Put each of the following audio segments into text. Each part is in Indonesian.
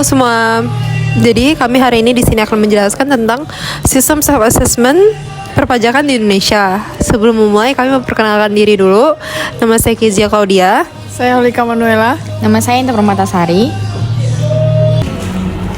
Halo semua. Jadi kami hari ini di sini akan menjelaskan tentang sistem self-assessment perpajakan di Indonesia. Sebelum memulai, kami memperkenalkan diri dulu. Nama saya Kezia Claudia. Saya Holika Manuela. Nama saya Intan Permatasari.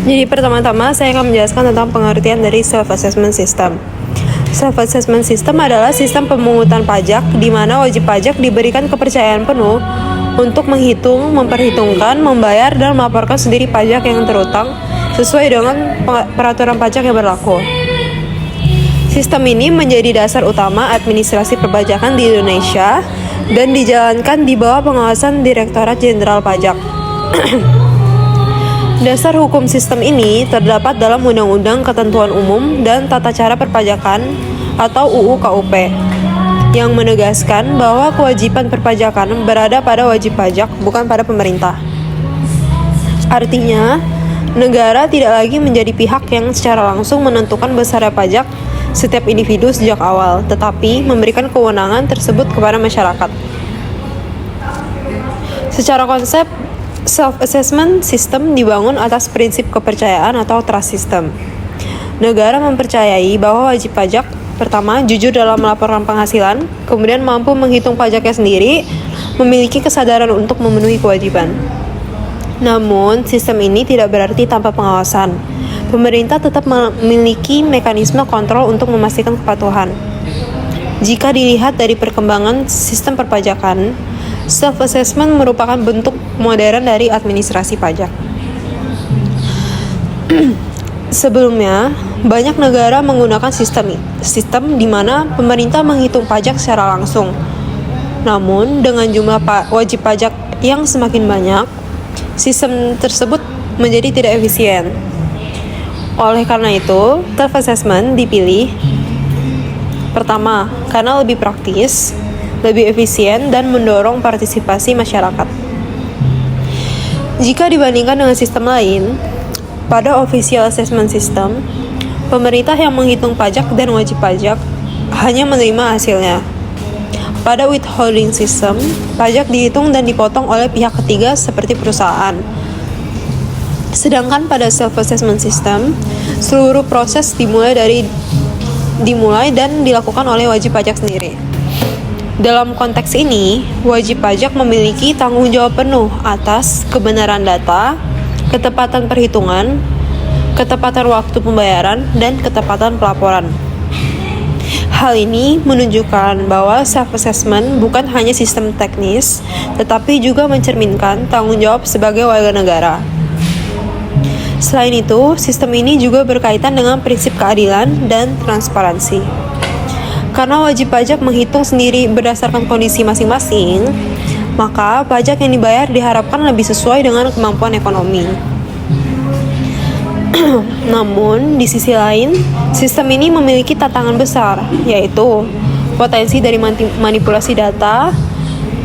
Jadi pertama-tama saya akan menjelaskan tentang pengertian dari self-assessment system. Self-assessment system adalah sistem pemungutan pajak di mana wajib pajak diberikan kepercayaan penuh untuk menghitung, memperhitungkan, membayar, dan melaporkan sendiri pajak yang terutang sesuai dengan peraturan pajak yang berlaku. Sistem ini menjadi dasar utama administrasi perpajakan di Indonesia dan dijalankan di bawah pengawasan Direktorat Jenderal Pajak. Dasar hukum sistem ini terdapat dalam Undang-Undang Ketentuan Umum dan Tata Cara Perpajakan atau UU KUP yang menegaskan bahwa kewajiban perpajakan berada pada wajib pajak, bukan pada pemerintah. Artinya, negara tidak lagi menjadi pihak yang secara langsung menentukan besarnya pajak setiap individu sejak awal, tetapi memberikan kewenangan tersebut kepada masyarakat. Secara konsep, self-assessment system dibangun atas prinsip kepercayaan atau trust system. Negara mempercayai bahwa wajib pajak pertama, jujur dalam melaporkan penghasilan, kemudian mampu menghitung pajaknya sendiri, memiliki kesadaran untuk memenuhi kewajiban. Namun, sistem ini tidak berarti tanpa pengawasan. Pemerintah tetap memiliki mekanisme kontrol untuk memastikan kepatuhan. Jika dilihat dari perkembangan sistem perpajakan, self-assessment merupakan bentuk modern dari administrasi pajak. Sebelumnya, banyak negara menggunakan sistem di mana pemerintah menghitung pajak secara langsung. Namun, dengan jumlah wajib pajak yang semakin banyak, sistem tersebut menjadi tidak efisien. Oleh karena itu, self-assessment dipilih. Pertama, karena lebih praktis, lebih efisien, dan mendorong partisipasi masyarakat. Jika dibandingkan dengan sistem lain, pada official assessment system, pemerintah yang menghitung pajak dan wajib pajak hanya menerima hasilnya. Pada withholding system, pajak dihitung dan dipotong oleh pihak ketiga seperti perusahaan. Sedangkan pada self-assessment system, seluruh proses dimulai dan dilakukan oleh wajib pajak sendiri. Dalam konteks ini, wajib pajak memiliki tanggung jawab penuh atas kebenaran data, ketepatan perhitungan, ketepatan waktu pembayaran, dan ketepatan pelaporan. Hal ini menunjukkan bahwa self-assessment bukan hanya sistem teknis, tetapi juga mencerminkan tanggung jawab sebagai warga negara. Selain itu, sistem ini juga berkaitan dengan prinsip keadilan dan transparansi. Karena wajib pajak menghitung sendiri berdasarkan kondisi masing-masing, maka pajak yang dibayar diharapkan lebih sesuai dengan kemampuan ekonomi. Namun, di sisi lain, sistem ini memiliki tantangan besar, yaitu potensi dari manipulasi data,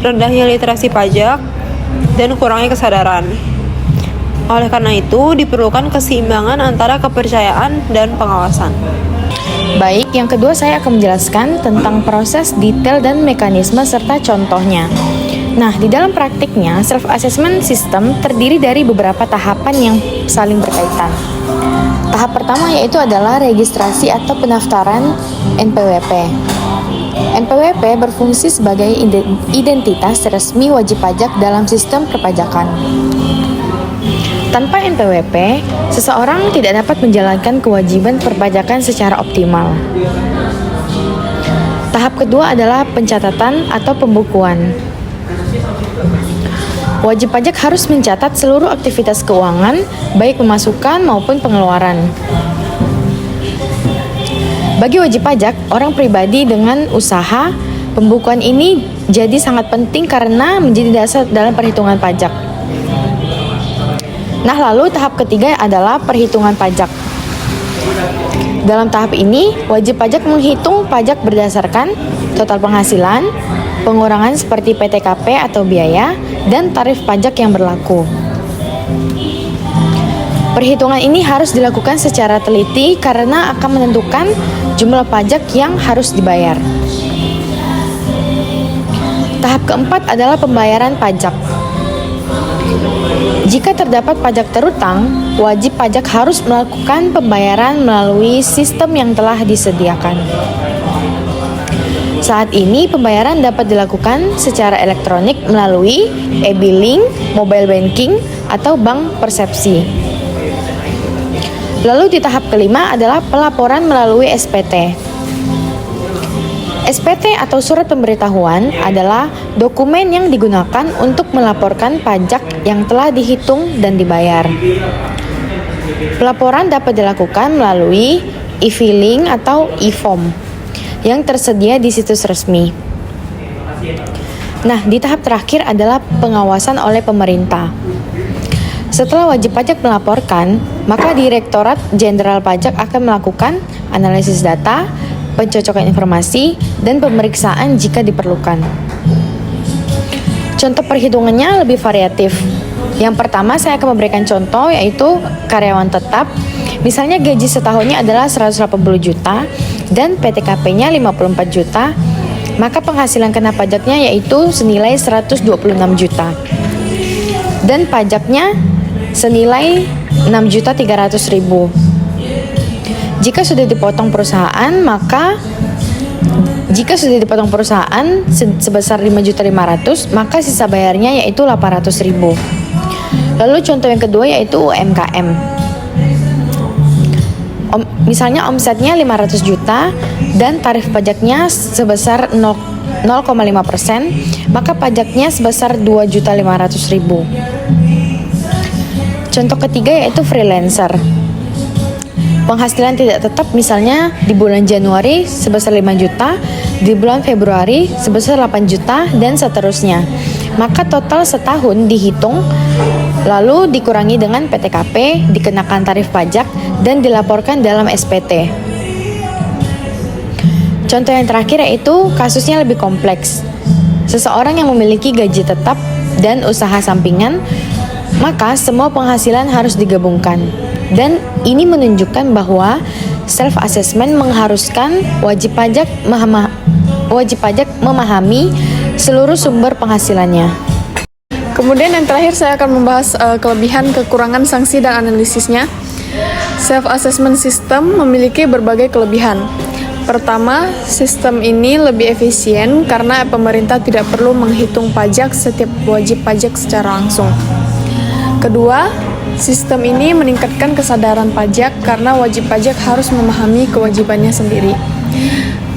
rendahnya literasi pajak, dan kurangnya kesadaran. Oleh karena itu, diperlukan keseimbangan antara kepercayaan dan pengawasan. Baik, yang kedua saya akan menjelaskan tentang proses, detail, dan mekanisme serta contohnya. Nah, di dalam praktiknya, self-assessment system terdiri dari beberapa tahapan yang saling berkaitan. Tahap pertama yaitu adalah registrasi atau pendaftaran NPWP. NPWP berfungsi sebagai identitas resmi wajib pajak dalam sistem perpajakan. Tanpa NPWP, seseorang tidak dapat menjalankan kewajiban perpajakan secara optimal. Tahap kedua adalah pencatatan atau pembukuan. Wajib pajak harus mencatat seluruh aktivitas keuangan, baik pemasukan maupun pengeluaran. Bagi wajib pajak, orang pribadi dengan usaha, pembukuan ini jadi sangat penting karena menjadi dasar dalam perhitungan pajak. Nah, lalu tahap ketiga adalah perhitungan pajak. Dalam tahap ini, wajib pajak menghitung pajak berdasarkan total penghasilan, pengurangan seperti PTKP atau biaya, dan tarif pajak yang berlaku. Perhitungan ini harus dilakukan secara teliti karena akan menentukan jumlah pajak yang harus dibayar. Tahap keempat adalah pembayaran pajak. Jika terdapat pajak terutang, wajib pajak harus melakukan pembayaran melalui sistem yang telah disediakan. Saat ini, pembayaran dapat dilakukan secara elektronik melalui e-billing, mobile banking, atau bank persepsi. Lalu di tahap kelima adalah pelaporan melalui SPT. SPT atau surat pemberitahuan adalah dokumen yang digunakan untuk melaporkan pajak yang telah dihitung dan dibayar. Pelaporan dapat dilakukan melalui e-filing atau e-form yang tersedia di situs resmi. Nah, di tahap terakhir adalah pengawasan oleh pemerintah. Setelah wajib pajak melaporkan, maka Direktorat Jenderal Pajak akan melakukan analisis data, pencocokan informasi, dan pemeriksaan jika diperlukan. Contoh perhitungannya lebih variatif. Yang pertama, saya akan memberikan contoh, yaitu karyawan tetap. Misalnya gaji setahunnya adalah 180 juta dan PTKP-nya 54 juta, maka penghasilan kena pajaknya yaitu senilai 126 juta. Dan pajaknya senilai 6.300.000. Jika sudah dipotong perusahaan, sebesar 5.500.000, maka sisa bayarnya yaitu 800.000. Lalu contoh yang kedua yaitu UMKM. Misalnya omsetnya 500 juta dan tarif pajaknya sebesar 0,5%, maka pajaknya sebesar 2.500.000. Contoh ketiga yaitu freelancer. Penghasilan tidak tetap misalnya di bulan Januari sebesar 5 juta, di bulan Februari sebesar 8 juta, dan seterusnya. Maka total setahun dihitung, lalu dikurangi dengan PTKP, dikenakan tarif pajak, dan dilaporkan dalam SPT. Contoh yang terakhir yaitu kasusnya lebih kompleks. Seseorang yang memiliki gaji tetap dan usaha sampingan, maka semua penghasilan harus digabungkan. Dan ini menunjukkan bahwa self-assessment mengharuskan wajib pajak memahami seluruh sumber penghasilannya. Kemudian yang terakhir saya akan membahas kelebihan, kekurangan, sanksi, dan analisisnya. Self-assessment system memiliki berbagai kelebihan. Pertama, sistem ini lebih efisien karena pemerintah tidak perlu menghitung pajak setiap wajib pajak secara langsung. Kedua, sistem ini meningkatkan kesadaran pajak karena wajib pajak harus memahami kewajibannya sendiri.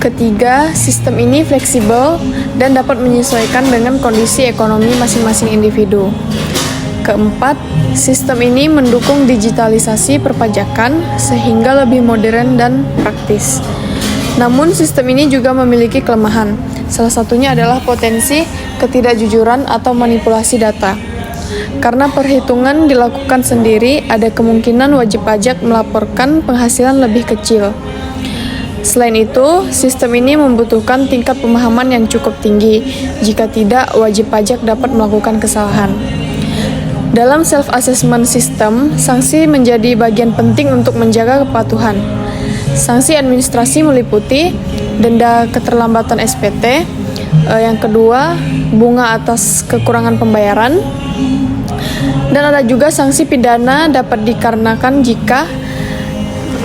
Ketiga, sistem ini fleksibel dan dapat menyesuaikan dengan kondisi ekonomi masing-masing individu. Keempat, sistem ini mendukung digitalisasi perpajakan sehingga lebih modern dan praktis. Namun, sistem ini juga memiliki kelemahan. Salah satunya adalah potensi ketidakjujuran atau manipulasi data. Karena perhitungan dilakukan sendiri, ada kemungkinan wajib pajak melaporkan penghasilan lebih kecil. Selain itu, sistem ini membutuhkan tingkat pemahaman yang cukup tinggi. Jika tidak, wajib pajak dapat melakukan kesalahan. Dalam self-assessment system, sanksi menjadi bagian penting untuk menjaga kepatuhan. Sanksi administrasi meliputi denda keterlambatan SPT, yang kedua, bunga atas kekurangan pembayaran, dan ada juga sanksi pidana dapat dikarenakan jika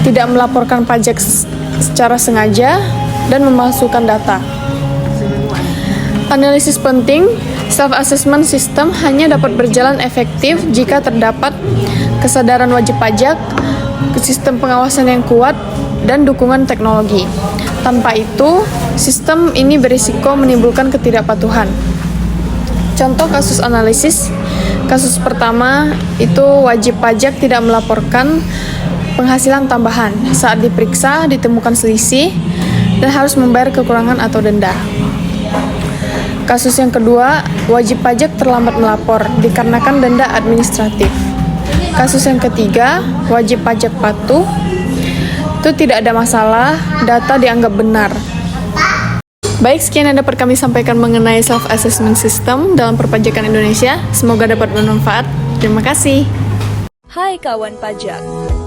tidak melaporkan pajak secara sengaja dan memalsukan data. Analisis penting, self-assessment system hanya dapat berjalan efektif jika terdapat kesadaran wajib pajak, sistem pengawasan yang kuat, dan dukungan teknologi. Tanpa itu, sistem ini berisiko menimbulkan ketidakpatuhan. Contoh kasus analisis. Kasus pertama itu wajib pajak tidak melaporkan penghasilan tambahan. Saat diperiksa ditemukan selisih dan harus membayar kekurangan atau denda. Kasus yang kedua, wajib pajak terlambat melapor dikarenakan denda administratif. Kasus yang ketiga, wajib pajak patuh. Itu tidak ada masalah, data dianggap benar. Baik, sekian yang dapat kami sampaikan mengenai self-assessment system dalam perpajakan Indonesia. Semoga dapat bermanfaat. Terima kasih. Hai kawan pajak,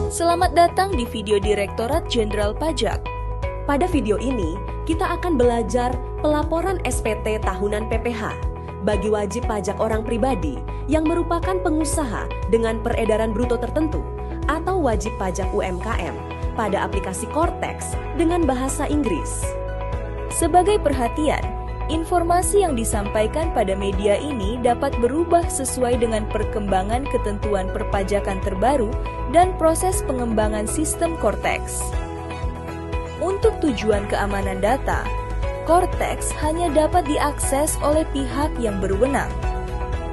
selamat datang di video Direktorat Jenderal Pajak. Pada video ini, kita akan belajar pelaporan SPT tahunan PPH. bagi wajib pajak orang pribadi yang merupakan pengusaha dengan peredaran bruto tertentu atau wajib pajak UMKM pada aplikasi Cortex dengan bahasa Inggris. Sebagai perhatian, informasi yang disampaikan pada media ini dapat berubah sesuai dengan perkembangan ketentuan perpajakan terbaru dan proses pengembangan sistem Cortex. Untuk tujuan keamanan data, Cortex hanya dapat diakses oleh pihak yang berwenang.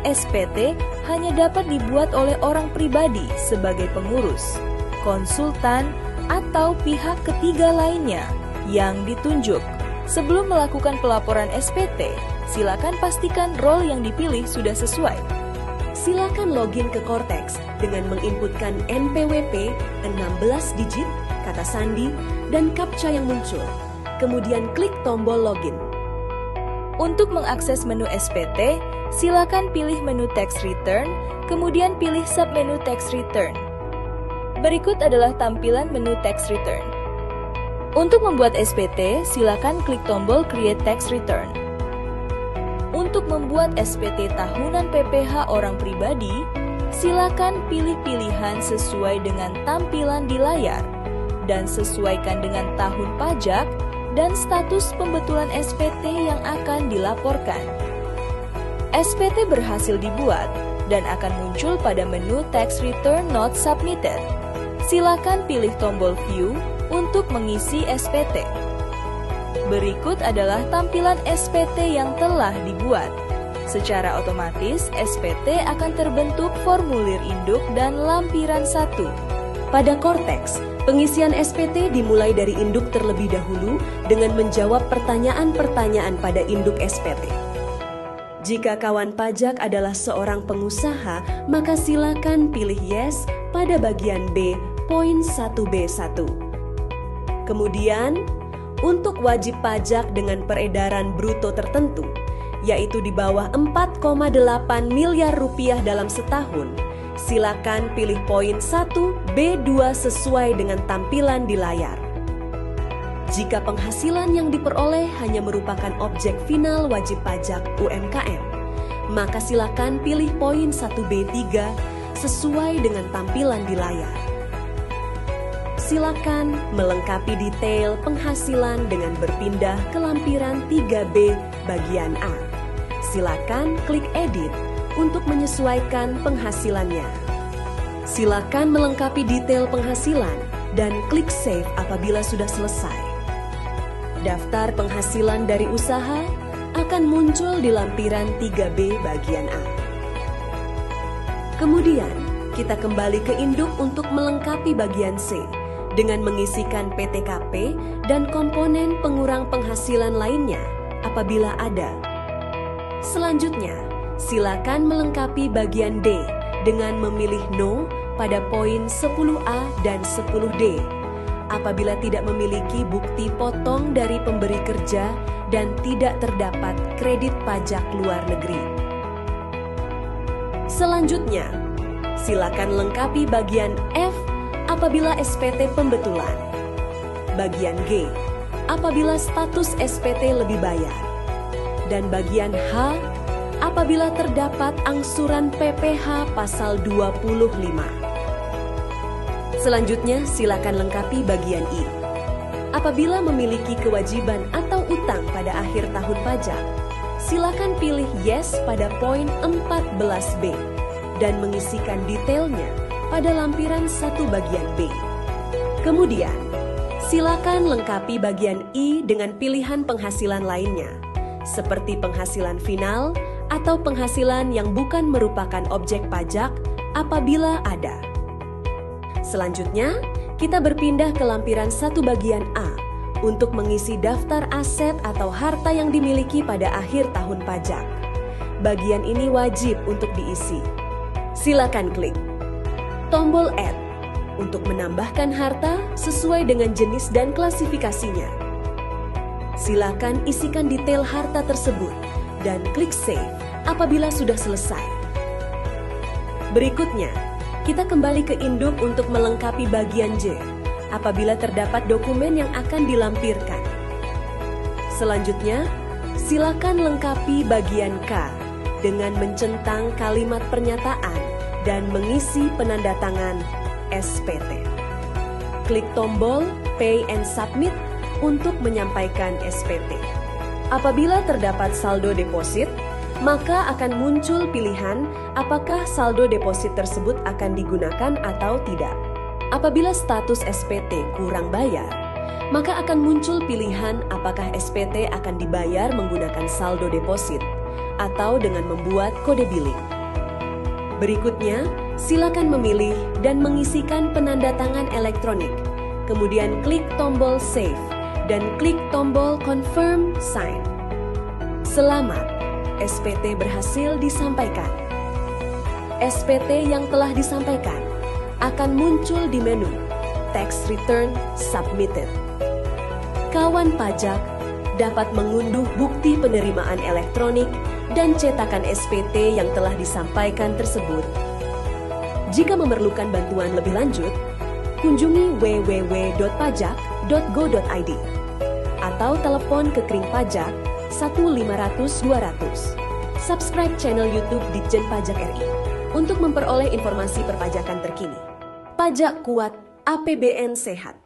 SPT hanya dapat dibuat oleh orang pribadi sebagai pengurus, konsultan, atau pihak ketiga lainnya yang ditunjuk. Sebelum melakukan pelaporan SPT, silakan pastikan role yang dipilih sudah sesuai. Silakan login ke Cortex dengan menginputkan NPWP 16 digit, kata sandi, dan CAPTCHA yang muncul. Kemudian klik tombol login. Untuk mengakses menu SPT, silakan pilih menu Tax Return, kemudian pilih submenu Tax Return. Berikut adalah tampilan menu Tax Return. Untuk membuat SPT, silakan klik tombol Create Tax Return. Untuk membuat SPT tahunan PPh orang pribadi, silakan pilih pilihan sesuai dengan tampilan di layar dan sesuaikan dengan tahun pajak dan status pembetulan SPT yang akan dilaporkan. SPT berhasil dibuat dan akan muncul pada menu Tax Return Not Submitted. Silakan pilih tombol View untuk mengisi SPT. Berikut adalah tampilan SPT yang telah dibuat. Secara otomatis, SPT akan terbentuk formulir induk dan lampiran 1. Pada Cortex, pengisian SPT dimulai dari induk terlebih dahulu dengan menjawab pertanyaan-pertanyaan pada induk SPT. Jika kawan pajak adalah seorang pengusaha, maka silakan pilih Yes pada bagian B, poin 1B1. Kemudian, untuk wajib pajak dengan peredaran bruto tertentu, yaitu di bawah 4,8 miliar rupiah dalam setahun, silakan pilih poin 1B2 sesuai dengan tampilan di layar. Jika penghasilan yang diperoleh hanya merupakan objek final wajib pajak UMKM, maka silakan pilih poin 1B3 sesuai dengan tampilan di layar. Silakan melengkapi detail penghasilan dengan berpindah ke lampiran 3B bagian A. Silakan klik Edit untuk menyesuaikan penghasilannya. Silakan melengkapi detail penghasilan dan klik Save apabila sudah selesai. Daftar penghasilan dari usaha akan muncul di lampiran 3B bagian A. Kemudian, kita kembali ke induk untuk melengkapi bagian C dengan mengisikan PTKP dan komponen pengurang penghasilan lainnya apabila ada. Selanjutnya, silakan melengkapi bagian D dengan memilih No pada poin 10A dan 10D apabila tidak memiliki bukti potong dari pemberi kerja dan tidak terdapat kredit pajak luar negeri. Selanjutnya, silakan lengkapi bagian F apabila SPT pembetulan, bagian G apabila status SPT lebih bayar, dan bagian H apabila terdapat angsuran PPh pasal 25. Selanjutnya, silakan lengkapi bagian I. Apabila memiliki kewajiban atau utang pada akhir tahun pajak, silakan pilih Yes pada poin 14B dan mengisikan detailnya pada lampiran 1 bagian B. Kemudian, silakan lengkapi bagian I dengan pilihan penghasilan lainnya, seperti penghasilan final atau penghasilan yang bukan merupakan objek pajak apabila ada. Selanjutnya, kita berpindah ke lampiran 1 bagian A untuk mengisi daftar aset atau harta yang dimiliki pada akhir tahun pajak. Bagian ini wajib untuk diisi. Silakan klik tombol Add untuk menambahkan harta sesuai dengan jenis dan klasifikasinya. Silakan isikan detail harta tersebut dan klik Save apabila sudah selesai. Berikutnya, kita kembali ke induk untuk melengkapi bagian J apabila terdapat dokumen yang akan dilampirkan. Selanjutnya, silakan lengkapi bagian K dengan mencentang kalimat pernyataan dan mengisi penandatangan SPT. Klik tombol Pay and Submit untuk menyampaikan SPT. Apabila terdapat saldo deposit, maka akan muncul pilihan apakah saldo deposit tersebut akan digunakan atau tidak. Apabila status SPT kurang bayar, maka akan muncul pilihan apakah SPT akan dibayar menggunakan saldo deposit atau dengan membuat kode billing. Berikutnya, silakan memilih dan mengisikan penandatangan elektronik. Kemudian klik tombol Save dan klik tombol Confirm Sign. Selamat, SPT berhasil disampaikan. SPT yang telah disampaikan akan muncul di menu Tax Return Submitted. Kawan pajak dapat mengunduh bukti penerimaan elektronik dan cetakan SPT yang telah disampaikan tersebut. Jika memerlukan bantuan lebih lanjut, kunjungi www.pajak.go.id atau telepon ke Kring Pajak 1-500-200. Subscribe channel YouTube Ditjen Pajak RI untuk memperoleh informasi perpajakan terkini. Pajak kuat, APBN sehat.